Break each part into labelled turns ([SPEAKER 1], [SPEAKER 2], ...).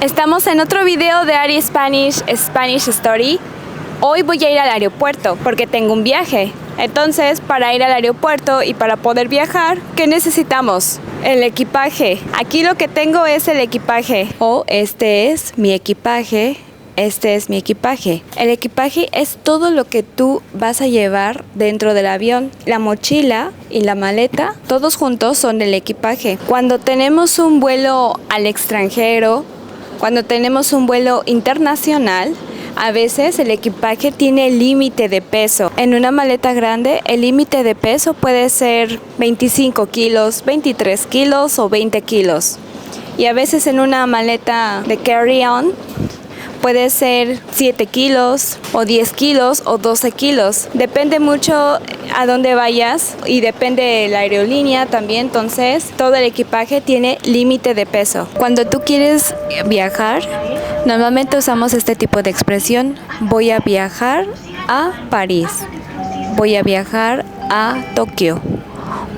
[SPEAKER 1] Estamos en otro video de Ari Spanish Story. Hoy voy a ir al aeropuerto porque tengo un viaje. Entonces, para ir al aeropuerto y para poder viajar, ¿qué necesitamos? El equipaje. Aquí lo que tengo es el equipaje. Este es mi equipaje. Este es mi equipaje. El equipaje es todo lo que tú vas a llevar dentro del avión. La mochila y la maleta, todos juntos son el equipaje. Cuando tenemos un vuelo al extranjero, cuando tenemos un vuelo internacional, a veces el equipaje tiene límite de peso. En una maleta grande, el límite de peso puede ser 25 kilos, 23 kilos o 20 kilos. Y a veces en una maleta de carry-on, puede ser 7 kilos o 10 kilos o 12 kilos. Depende mucho a dónde vayas y depende de la aerolínea también. Entonces, todo el equipaje tiene límite de peso. Cuando tú quieres viajar, normalmente usamos este tipo de expresión. Voy a viajar a París. Voy a viajar a Tokio.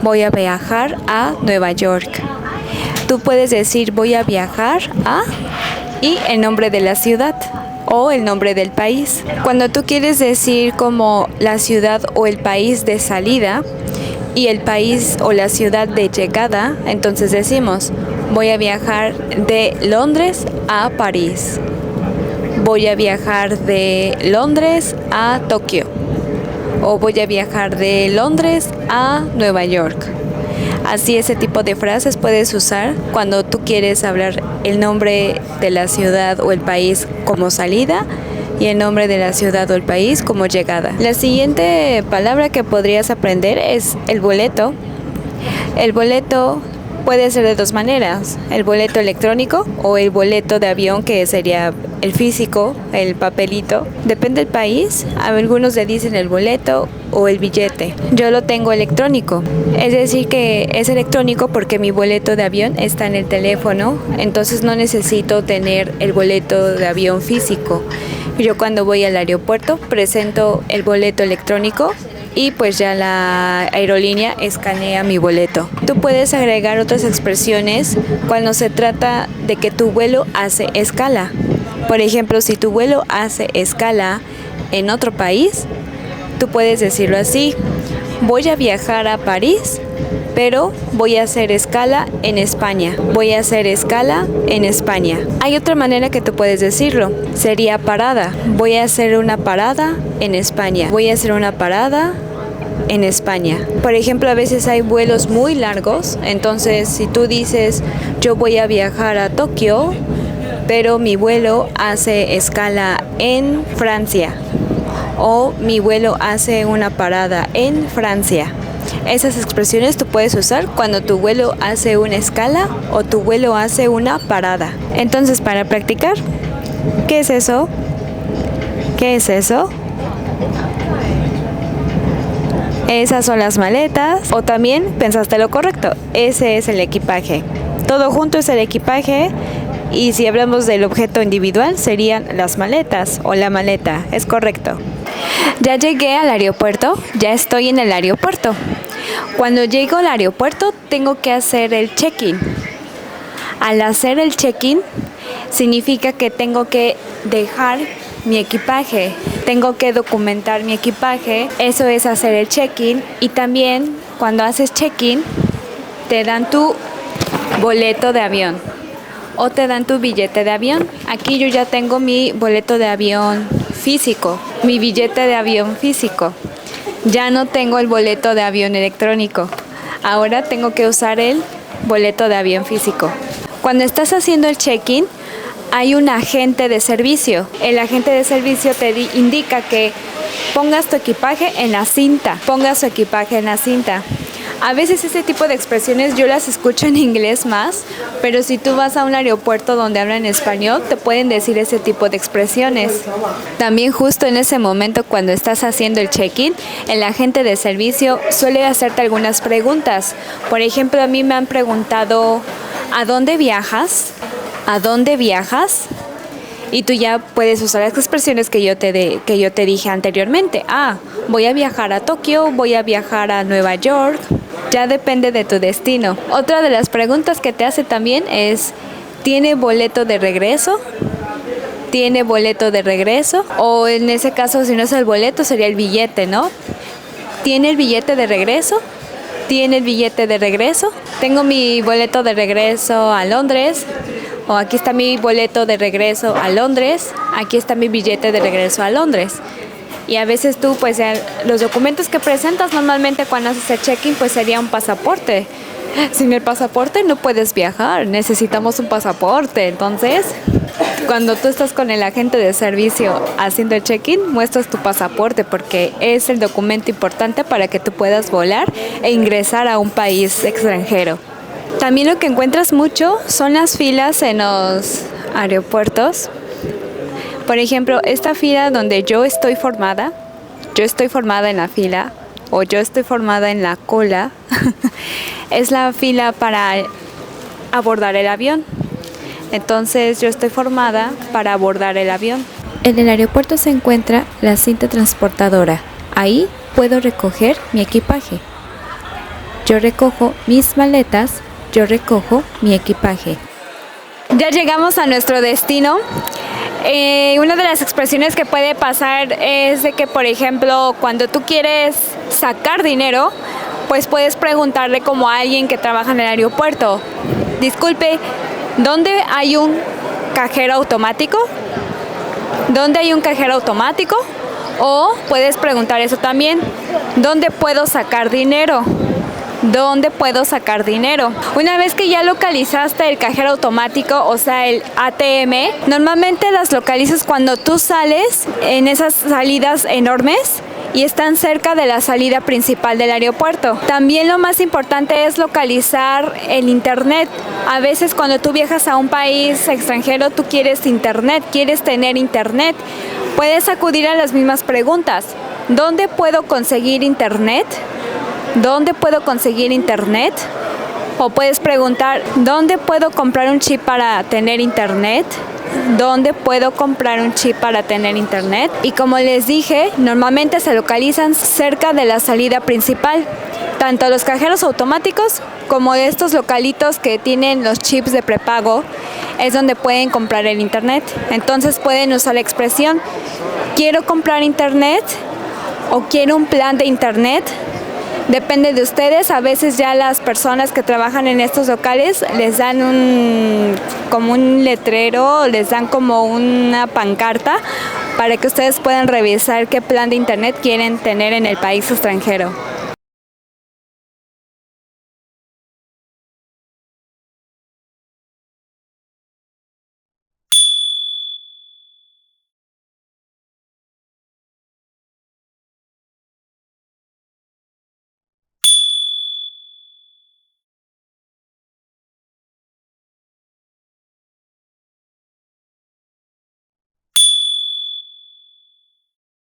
[SPEAKER 1] Voy a viajar a Nueva York. Tú puedes decir voy a viajar a y el nombre de la ciudad o el nombre del país. Cuando tú quieres decir como la ciudad o el país de salida y el país o la ciudad de llegada, entonces decimos voy a viajar de Londres a París. Voy a viajar de Londres a Tokio. O voy a viajar de Londres a Nueva York. Así ese tipo de frases puedes usar cuando tú quieres hablar el nombre de la ciudad o el país como salida y el nombre de la ciudad o el país como llegada. La siguiente palabra que podrías aprender es el boleto. El boleto puede ser de dos maneras, el boleto electrónico o el boleto de avión, que sería el físico, el papelito. Depende del país, algunos le dicen el boleto o el billete. Yo lo tengo electrónico, es decir que es electrónico porque mi boleto de avión está en el teléfono, entonces no necesito tener el boleto de avión físico. Yo cuando voy al aeropuerto presento el boleto electrónico y pues ya la aerolínea escanea mi boleto. Tú puedes agregar otras expresiones cuando se trata de que tu vuelo hace escala. Por ejemplo, si tu vuelo hace escala en otro país, tú puedes decirlo así: voy a viajar a París, pero voy a hacer escala en España. Voy a hacer escala en España. Hay otra manera que tú puedes decirlo, sería parada. Voy a hacer una parada en España. Voy a hacer una parada en España. Por ejemplo, a veces hay vuelos muy largos, entonces si tú dices yo voy a viajar a Tokio, pero mi vuelo hace escala en Francia, o mi vuelo hace una parada en Francia. Esas expresiones tú puedes usar cuando tu vuelo hace una escala o tu vuelo hace una parada. Entonces, para practicar, ¿qué es eso? ¿Qué es eso? Esas son las maletas. O también pensaste lo correcto, ese es el equipaje. Todo junto es el equipaje. Y si hablamos del objeto individual, serían las maletas o la maleta. Es correcto. Ya llegué al aeropuerto, ya estoy en el aeropuerto. Cuando llego al aeropuerto, tengo que hacer el check-in. Al hacer el check-in, significa que tengo que dejar mi equipaje. Tengo que documentar mi equipaje. Eso es hacer el check-in. Y también, cuando haces check-in, te dan tu boleto de avión o te dan tu billete de avión. Aquí yo ya tengo mi boleto de avión físico, mi billete de avión físico. Ya no tengo el boleto de avión electrónico. Ahora tengo que usar el boleto de avión físico. Cuando estás haciendo el check-in, hay un agente de servicio. El agente de servicio te indica que pongas tu equipaje en la cinta. Pongas tu equipaje en la cinta. A veces este tipo de expresiones yo las escucho en inglés más, pero si tú vas a un aeropuerto donde hablan español, te pueden decir ese tipo de expresiones. También justo en ese momento cuando estás haciendo el check-in, el agente de servicio suele hacerte algunas preguntas. Por ejemplo, a mí me han preguntado, ¿a dónde viajas? ¿A dónde viajas? Y tú ya puedes usar las expresiones que yo te dije anteriormente. Voy a viajar a Tokio, voy a viajar a Nueva York. Ya depende de tu destino. Otra de las preguntas que te hace también es ¿Tiene boleto de regreso? ¿Tiene boleto de regreso? O en ese caso, si no es el boleto, sería el billete, ¿no? ¿Tiene el billete de regreso? ¿Tiene el billete de regreso? Tengo mi boleto de regreso a Londres. O aquí está mi boleto de regreso a Londres. Aquí está mi billete de regreso a Londres. Y a veces tú, pues, los documentos que presentas normalmente cuando haces el check-in, pues sería un pasaporte. Sin el pasaporte no puedes viajar, necesitamos un pasaporte. Entonces, cuando tú estás con el agente de servicio haciendo el check-in, muestras tu pasaporte porque es el documento importante para que tú puedas volar e ingresar a un país extranjero. También lo que encuentras mucho son las filas en los aeropuertos. Por ejemplo, esta fila donde yo estoy formada en la fila o yo estoy formada en la cola, es la fila para abordar el avión. Entonces yo estoy formada para abordar el avión. En el aeropuerto se encuentra la cinta transportadora. Ahí puedo recoger mi equipaje. Yo recojo mis maletas, yo recojo mi equipaje. Ya llegamos a nuestro destino. Una de las expresiones que puede pasar es de que, por ejemplo, cuando tú quieres sacar dinero, pues puedes preguntarle como a alguien que trabaja en el aeropuerto: disculpe, ¿dónde hay un cajero automático? ¿Dónde hay un cajero automático? O puedes preguntar eso también: ¿dónde puedo sacar dinero? ¿Dónde puedo sacar dinero? Una vez que ya localizaste el cajero automático, o sea, el ATM, normalmente las localizas cuando tú sales en esas salidas enormes y están cerca de la salida principal del aeropuerto. También lo más importante es localizar el internet. A veces cuando tú viajas a un país extranjero, tú quieres internet, quieres tener internet. Puedes acudir a las mismas preguntas: ¿dónde puedo conseguir internet? ¿Dónde puedo conseguir internet? O puedes preguntar: ¿dónde puedo comprar un chip para tener internet? ¿Dónde puedo comprar un chip para tener internet? Y como les dije, normalmente se localizan cerca de la salida principal. Tanto los cajeros automáticos como estos localitos que tienen los chips de prepago es donde pueden comprar el internet. Entonces pueden usar la expresión: quiero comprar internet o quiero un plan de internet. Depende de ustedes. A veces ya las personas que trabajan en estos locales les dan como un letrero, les dan como una pancarta para que ustedes puedan revisar qué plan de internet quieren tener en el país extranjero.